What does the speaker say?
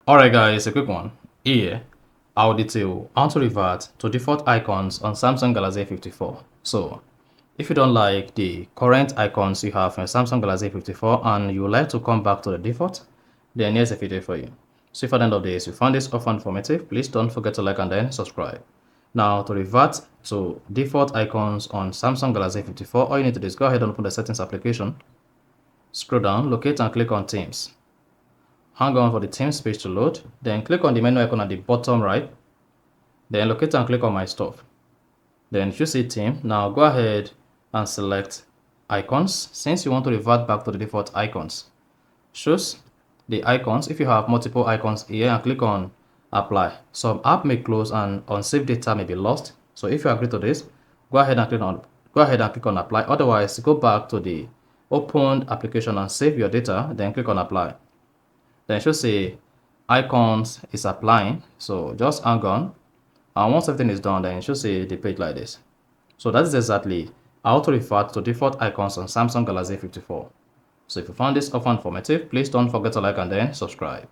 Alright guys, a quick one. Here, I'll detail how to revert to default icons on Samsung Galaxy A54. So, if you don't like the current icons you have on Samsung Galaxy A54 and you would like to come back to the default, then here's a video for you. So if at the end of this you found this often informative, please don't forget to like and then subscribe. Now, to revert to default icons on Samsung Galaxy A54, all you need to do is go ahead and open the settings application, scroll down, locate and click on Themes. Hang on for the Themes page to load, then click on the menu icon at the bottom right, then locate and click on My Stuff. Then if you see Theme, now go ahead and select Icons since you want to revert back to the default icons. Choose the icons if you have multiple icons here and click on Apply. Some app may close and unsaved data may be lost. So if you agree to this, go ahead and click on Apply. Otherwise, go back to the opened application and save your data, then click on Apply. Then it should say icons is applying, so just hang on, and once everything is done, then it should say the page like this. So that is exactly how to revert to default icons on Samsung Galaxy A54. So if you found this often informative, please don't forget to like and then subscribe.